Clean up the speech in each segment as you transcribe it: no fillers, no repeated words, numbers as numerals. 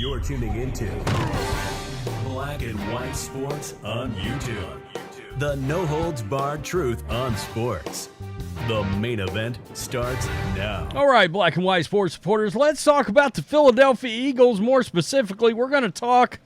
You're tuning into Black and White Sports on YouTube. The no-holds-barred truth on sports. The main event starts now. All right, Black and White Sports supporters, let's talk about the Philadelphia Eagles. More specifically, we're going to talk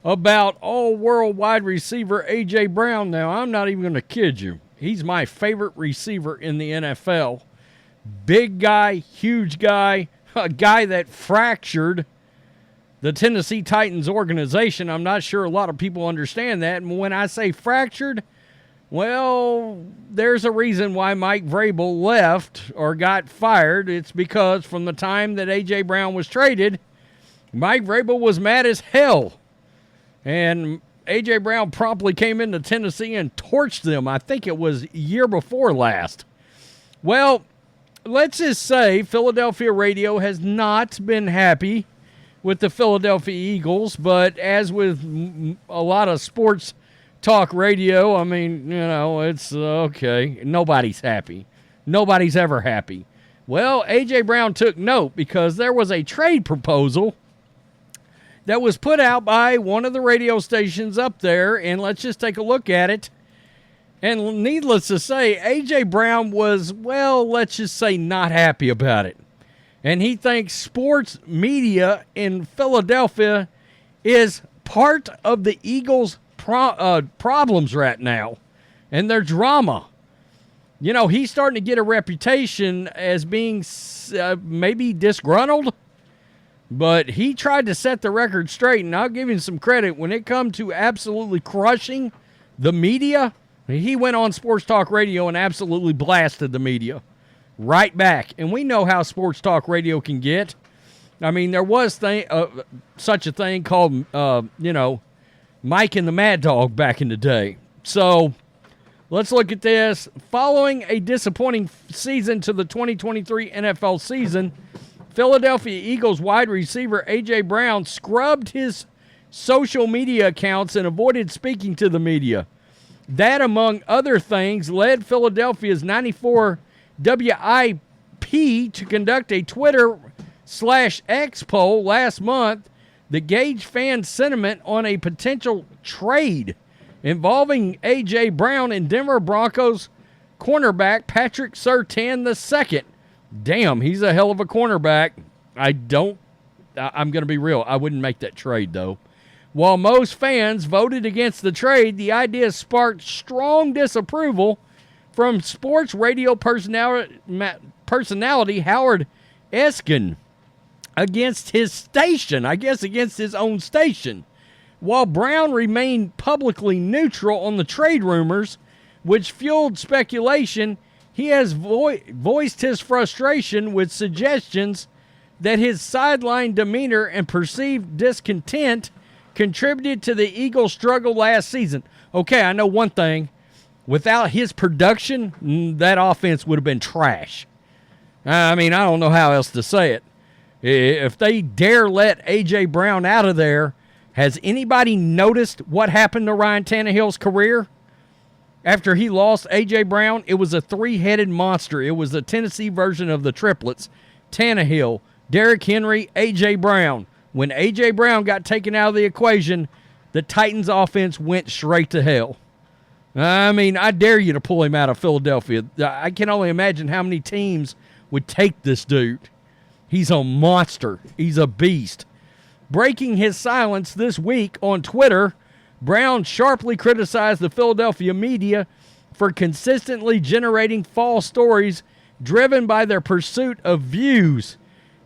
about all-world wide receiver A.J. Brown. Now, I'm not even going to kid you. He's my favorite receiver in the NFL. Big guy, huge guy, a guy that fractured the Tennessee Titans organization. I'm not sure a lot of people understand that. And when I say fractured, well, there's a reason why Mike Vrabel left or got fired. It's because from the time that A.J. Brown was traded, Mike Vrabel was mad as hell. And A.J. Brown promptly came into Tennessee and torched them. I think it was year before last. Well, let's just say Philadelphia radio has not been happy with the Philadelphia Eagles, but as with a lot of sports talk radio, I mean, you know, it's okay. Nobody's happy. Nobody's ever happy. Well, A.J. Brown took note because there was a trade proposal that was put out by one of the radio stations up there, and let's just take a look at it. And needless to say, A.J. Brown was, well, let's just say not happy about it. And he thinks sports media in Philadelphia is part of the Eagles' problems right now and their drama. You know, he's starting to get a reputation as being maybe disgruntled, but he tried to set the record straight, and I'll give him some credit. When it come to absolutely crushing the media, he went on Sports Talk Radio and absolutely blasted the media right back. And we know how Sports Talk Radio can get. I mean, there was such a thing called, Mike and the Mad Dog back in the day. So let's look at this. Following a disappointing season to the 2023 NFL season, Philadelphia Eagles wide receiver A.J. Brown scrubbed his social media accounts and avoided speaking to the media. That, among other things, led Philadelphia's 94 WIP to conduct a Twitter/X poll last month that gauged fan sentiment on a potential trade involving A.J. Brown and Denver Broncos cornerback Patrick Surtain II. Damn, he's a hell of a cornerback. I'm going to be real. I wouldn't make that trade, though. While most fans voted against the trade, the idea sparked strong disapproval from sports radio personality Howard Eskin against his station, I guess against his own station. While Brown remained publicly neutral on the trade rumors, which fueled speculation, he has voiced his frustration with suggestions that his sideline demeanor and perceived discontent contributed to the Eagles' struggle last season. Okay, I know one thing. Without his production, that offense would have been trash. I mean, I don't know how else to say it. If they dare let A.J. Brown out of there, has anybody noticed what happened to Ryan Tannehill's career? After he lost A.J. Brown, it was a three-headed monster. It was the Tennessee version of the triplets. Tannehill, Derrick Henry, A.J. Brown. When A.J. Brown got taken out of the equation, the Titans' offense went straight to hell. I mean, I dare you to pull him out of Philadelphia. I can only imagine how many teams would take this dude. He's a monster. He's a beast. Breaking his silence this week on Twitter, Brown sharply criticized the Philadelphia media for consistently generating false stories driven by their pursuit of views.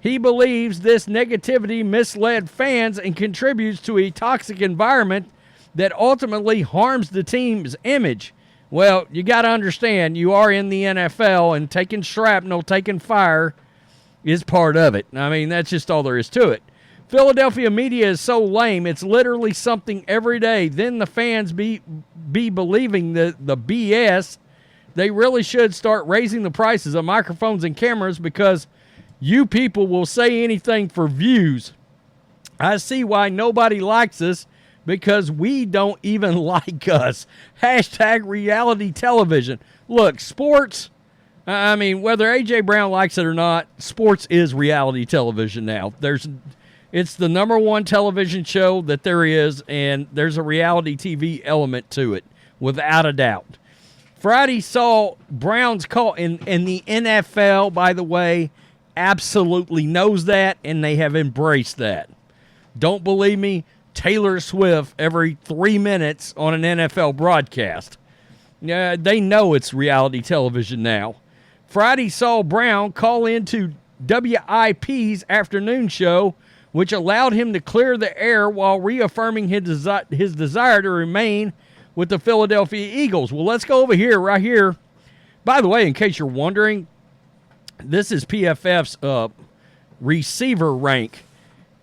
He believes this negativity misled fans and contributes to a toxic environment that ultimately harms the team's image. Well, you got to understand, you are in the NFL, and taking shrapnel, taking fire is part of it. I mean, that's just all there is to it. Philadelphia media is so lame, it's literally something every day. Then the fans be believing the BS. They really should start raising the prices of microphones and cameras because you people will say anything for views. I see why nobody likes us, because we don't even like us. Hashtag reality television. Look, sports, I mean, whether A.J. Brown likes it or not, sports is reality television now. It's the number one television show that there is, and there's a reality TV element to it, without a doubt. Friday saw Browns call, and the NFL, by the way, absolutely knows that, and they have embraced that. Don't believe me? Taylor Swift every 3 minutes on an NFL broadcast. Yeah, they know it's reality television now. Friday saw Brown call into WIP's afternoon show, which allowed him to clear the air while reaffirming his desire to remain with the Philadelphia Eagles. Well, let's go over here, right here. By the way, in case you're wondering, this is PFF's receiver rank.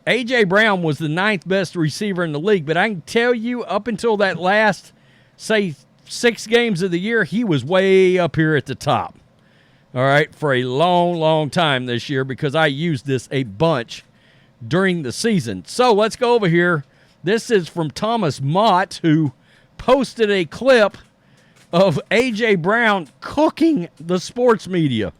A.J. Brown was the 9th best receiver in the league, but I can tell you up until that last, say, 6 games of the year, he was way up here at the top. All right, for a long, long time this year, because I used this a bunch during the season. So let's go over here. This is from Thomas Mott, who posted a clip of A.J. Brown cooking the sports media.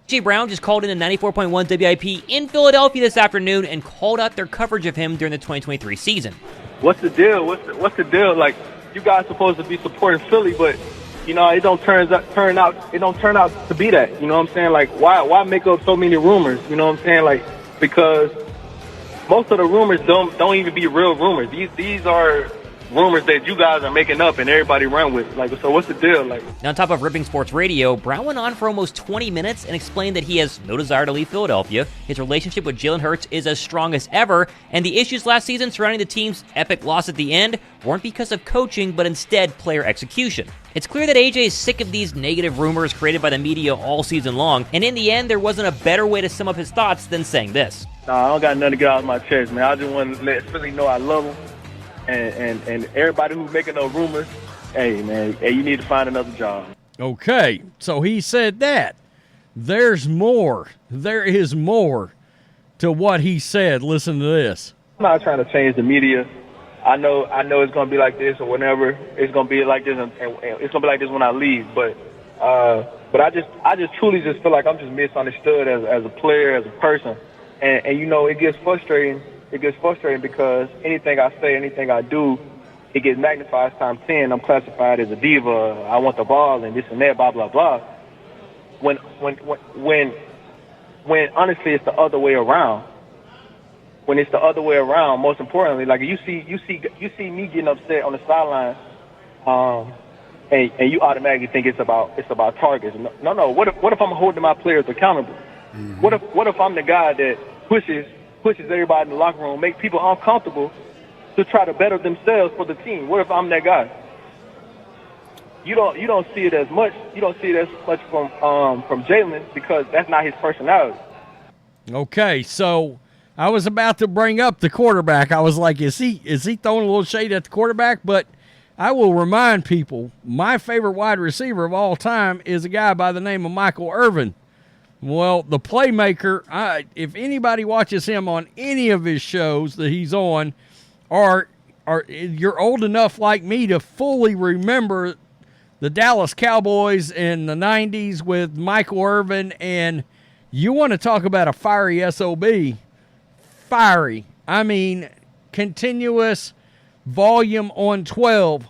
A.J. Brown just called in a 94.1 WIP in Philadelphia this afternoon and called out their coverage of him during the 2023 season. What's the deal? What's the deal? Like, you guys supposed to be supporting Philly, but it don't turn out to be that. You know what I'm saying? Like, why make up so many rumors? You know what I'm saying? Like, because most of the rumors don't even be real rumors. These are rumors that you guys are making up and everybody run with. Like, so what's the deal? Like, On top of ripping sports radio, Brown went on for almost 20 minutes and explained that he has no desire to leave Philadelphia. His relationship with Jalen Hurts is as strong as ever, and the issues last season surrounding the team's epic loss at the end weren't because of coaching, but instead player execution. It's clear that AJ is sick of these negative rumors created by the media all season long, and in the end, there wasn't a better way to sum up his thoughts than saying this. Nah, I don't got nothing to get out of my chest, man. I just want to let Philly know I love them. And everybody who's making those rumors, hey, man, you need to find another job. Okay, so he said that. There's more. There is more to what he said. Listen to this. I'm not trying to change the media. I know it's going to be like this or whenever. It's going to be like this, and it's going to be like this when I leave. But I just truly just feel like I'm just misunderstood as a player, as a person. And it gets frustrating. It gets frustrating because anything I say, anything I do, it gets magnified times 10. I'm classified as a diva. I want the ball and this and that, blah, blah, blah. When honestly it's the other way around. When it's the other way around, most importantly, like you see me getting upset on the sideline, and you automatically think it's about targets. No. What if I'm holding my players accountable? Mm-hmm. What if I'm the guy that pushes everybody in the locker room, make people uncomfortable to try to better themselves for the team? What if I'm that guy? You don't see it as much. You don't see it as much from Jalen because that's not his personality. Okay, so I was about to bring up the quarterback. I was like, is he throwing a little shade at the quarterback? But I will remind people, my favorite wide receiver of all time is a guy by the name of Michael Irvin. Well, the playmaker, if anybody watches him on any of his shows that he's on, or you're old enough like me to fully remember the Dallas Cowboys in the 90s with Michael Irvin, and you want to talk about a fiery SOB, fiery. I mean, continuous volume on 12,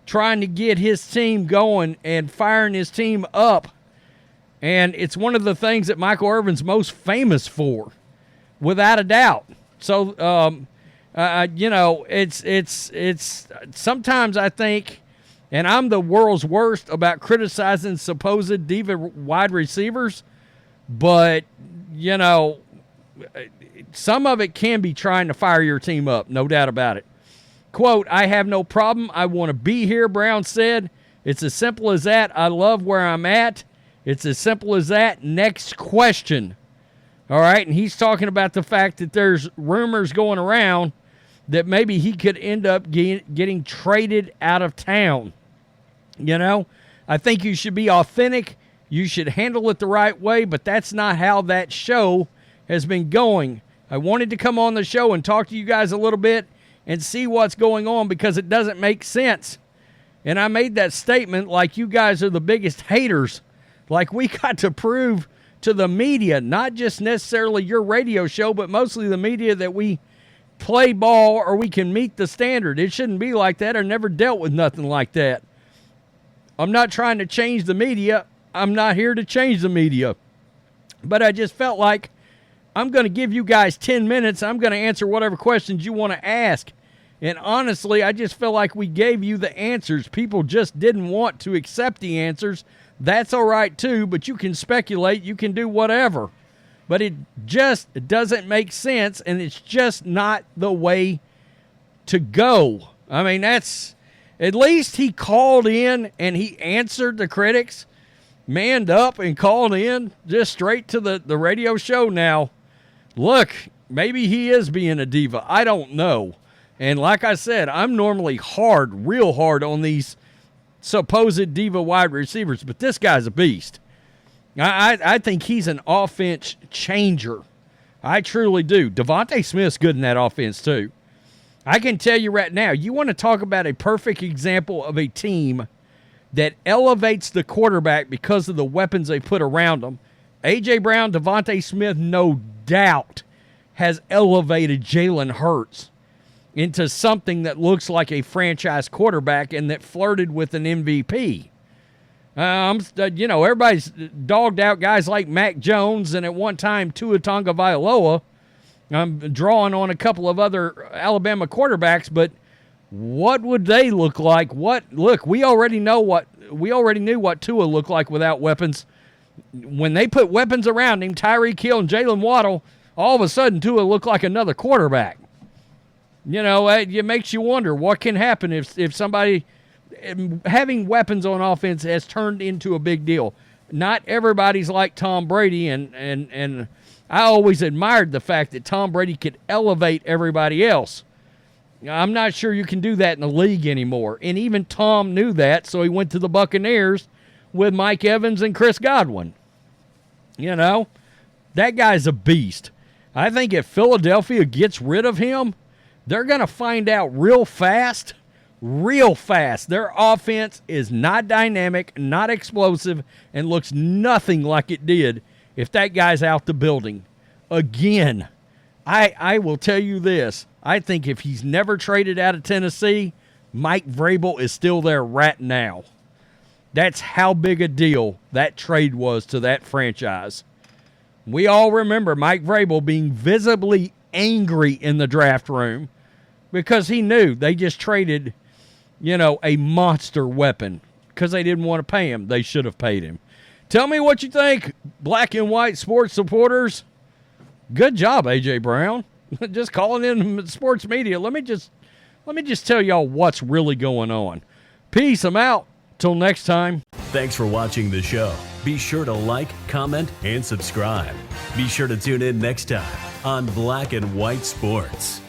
trying to get his team going and firing his team up. And it's one of the things that Michael Irvin's most famous for, without a doubt. So, it's sometimes I think, and I'm the world's worst about criticizing supposed diva wide receivers, but, some of it can be trying to fire your team up, no doubt about it. Quote, "I have no problem. I want to be here," Brown said. "It's as simple as that. I love where I'm at. It's as simple as that. Next question." All right, and he's talking about the fact that there's rumors going around that maybe he could end up getting traded out of town. I think you should be authentic. You should handle it the right way, but that's not how that show has been going. I wanted to come on the show and talk to you guys a little bit and see what's going on because it doesn't make sense. And I made that statement like you guys are the biggest haters. Like we got to prove to the media, not just necessarily your radio show, but mostly the media that we play ball or we can meet the standard. It shouldn't be like that. I never dealt with nothing like that. I'm not trying to change the media. I'm not here to change the media. But I just felt like I'm going to give you guys 10 minutes. I'm going to answer whatever questions you want to ask. And honestly, I just feel like we gave you the answers. People just didn't want to accept the answers. That's all right, too, but you can speculate. You can do whatever. But it just doesn't make sense, and it's just not the way to go. I mean, that's at least he called in and he answered the critics, manned up and called in just straight to the radio show. Now, look, maybe he is being a diva. I don't know. And like I said, I'm normally real hard on these supposed diva wide receivers, but this guy's a beast. I think he's an offense changer. I truly do. Devontae Smith's good in that offense too. I can tell you right now, you want to talk about a perfect example of a team that elevates the quarterback because of the weapons they put around them. A.J. Brown, Devontae Smith, no doubt, has elevated Jalen Hurts into something that looks like a franchise quarterback and that flirted with an MVP. Everybody's dogged out guys like Mac Jones and at one time Tua Tagovailoa. I'm drawing on a couple of other Alabama quarterbacks, but what would they look like? We already knew what Tua looked like without weapons. When they put weapons around him, Tyreek Hill and Jalen Waddle, all of a sudden Tua looked like another quarterback. It makes you wonder what can happen if somebody having weapons on offense has turned into a big deal. Not everybody's like Tom Brady, and I always admired the fact that Tom Brady could elevate everybody else. I'm not sure you can do that in the league anymore, and even Tom knew that, so he went to the Buccaneers with Mike Evans and Chris Godwin. That guy's a beast. I think if Philadelphia gets rid of him, they're going to find out real fast. Their offense is not dynamic, not explosive, and looks nothing like it did if that guy's out the building. Again, I will tell you this. I think if he's never traded out of Tennessee, Mike Vrabel is still there right now. That's how big a deal that trade was to that franchise. We all remember Mike Vrabel being visibly angry in the draft room because he knew they just traded, a monster weapon because they didn't want to pay him. They should have paid him. Tell me what you think, black and white sports supporters. Good job, A.J. Brown. Just calling in sports media. Let me just tell y'all what's really going on. Peace. I'm out. Till next time. Thanks for watching the show. Be sure to like, comment, and subscribe. Be sure to tune in next time on Black and White Sports.